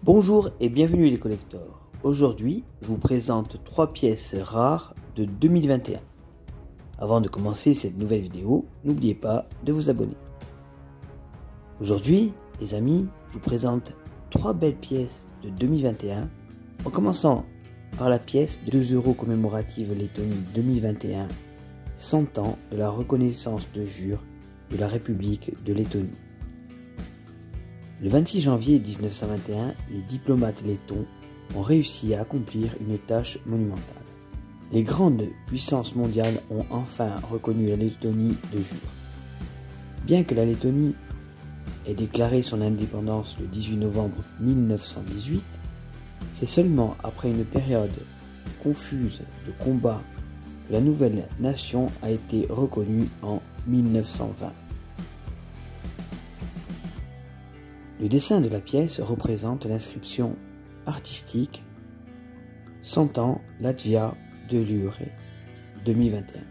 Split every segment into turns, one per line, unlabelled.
Bonjour et bienvenue les collectors. Aujourd'hui, je vous présente 3 pièces rares de 2021. Avant de commencer cette nouvelle vidéo, n'oubliez pas de vous abonner. Aujourd'hui, les amis, je vous présente 3 belles pièces de 2021, en commençant par la pièce de 2 € commémorative Lettonie 2021, 100 ans de la reconnaissance de jure de la République de Lettonie. Le 26 janvier 1921, les diplomates lettons ont réussi à accomplir une tâche monumentale. Les grandes puissances mondiales ont enfin reconnu la Lettonie de jure. Bien que la Lettonie ait déclaré son indépendance le 18 novembre 1918, c'est seulement après une période confuse de combats que la nouvelle nation a été reconnue en 1920. Le dessin de la pièce représente l'inscription artistique 100 ans Latvia de Jure 2021.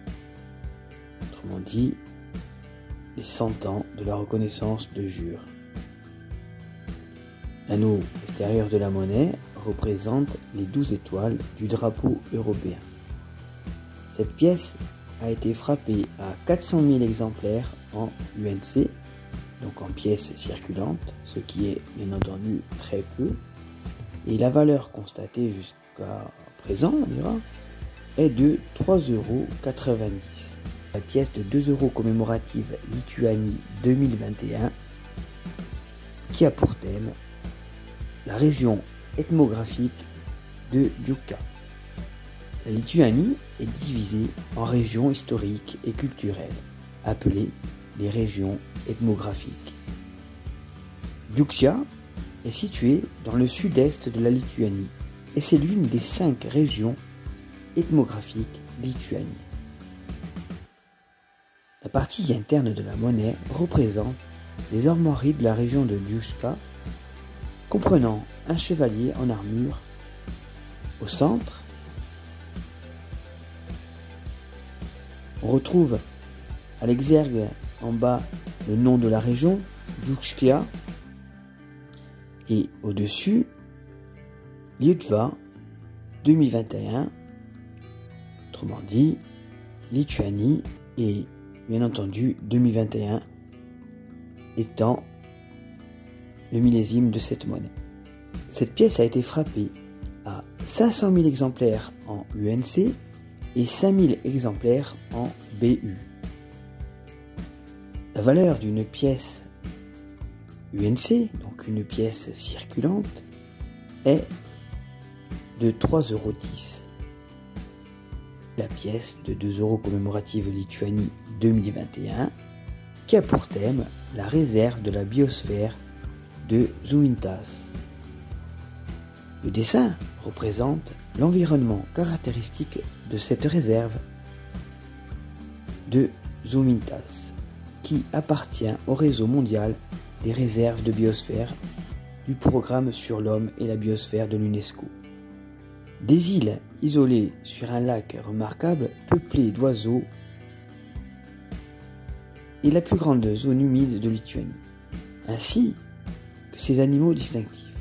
Autrement dit, les 100 ans de la reconnaissance de jure. L'anneau extérieur de la monnaie représente les 12 étoiles du drapeau européen. Cette pièce a été frappée à 400 000 exemplaires en UNC, donc en pièces circulantes, ce qui est bien entendu très peu, et la valeur constatée jusqu'à présent, on dira, est de 3,90 €. La pièce de 2 € commémorative Lituanie 2021, qui a pour thème la région ethnographique de Juka. La Lituanie est divisée en régions historiques et culturelles, appelées les régions ethnographiques. Juka est située dans le sud-est de la Lituanie et c'est l'une des 5 régions ethnographiques lituaniennes. La partie interne de la monnaie représente les armoiries de la région de Juka, comprenant un chevalier en armure. Au centre, on retrouve à l'exergue en bas le nom de la région, Jukskia, et au-dessus, Lietuvă 2021, autrement dit, Lituanie, et bien entendu 2021 étant le millésime de cette monnaie. Cette pièce a été frappée à 500 000 exemplaires en UNC et 5 000 exemplaires en BU. La valeur d'une pièce UNC, donc une pièce circulante, est de 3,10 €. La pièce de 2 € commémorative Lituanie 2021, qui a pour thème la réserve de la biosphère de Žuvintas. Le dessin représente l'environnement caractéristique de cette réserve de Žuvintas, qui appartient au réseau mondial des réserves de biosphère du programme sur l'homme et la biosphère de l'UNESCO. Des îles isolées sur un lac remarquable peuplé d'oiseaux et la plus grande zone humide de Lituanie, ainsi que ses animaux distinctifs.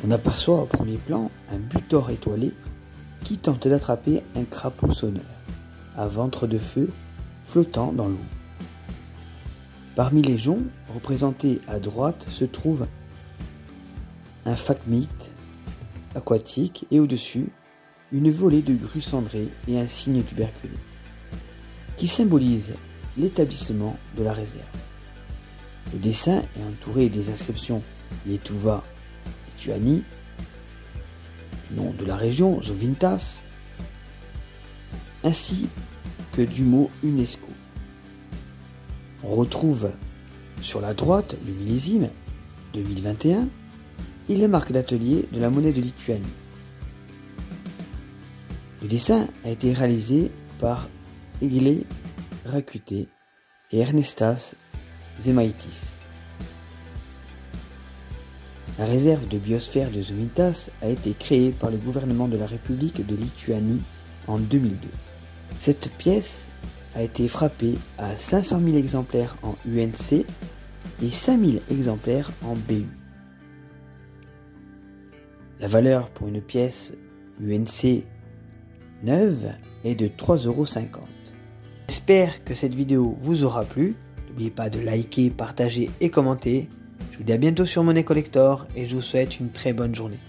On aperçoit au premier plan un butor étoilé qui tente d'attraper un crapaud sonneur à ventre de feu flottant dans l'eau. Parmi les joncs représentés à droite se trouve un phacmite aquatique et au-dessus une volée de grues cendrées et un cygne tuberculé qui symbolise l'établissement de la réserve. Le dessin est entouré des inscriptions Lietuvă, Lituanie, du nom de la région Žuvintas, ainsi que du mot UNESCO. On retrouve sur la droite le millésime 2021 et les marques d'atelier de la monnaie de Lituanie. Le dessin a été réalisé par Eglė Rakutė et Ernestas Žemaitis. La réserve de biosphère de Žuvintas a été créée par le gouvernement de la République de Lituanie en 2002. Cette pièce a été frappée à 500 000 exemplaires en UNC et 5 000 exemplaires en BU. La valeur pour une pièce UNC neuve est de 3,50 €. J'espère que cette vidéo vous aura plu. N'oubliez pas de liker, partager et commenter. Je vous dis à bientôt sur Monnaie Collector et je vous souhaite une très bonne journée.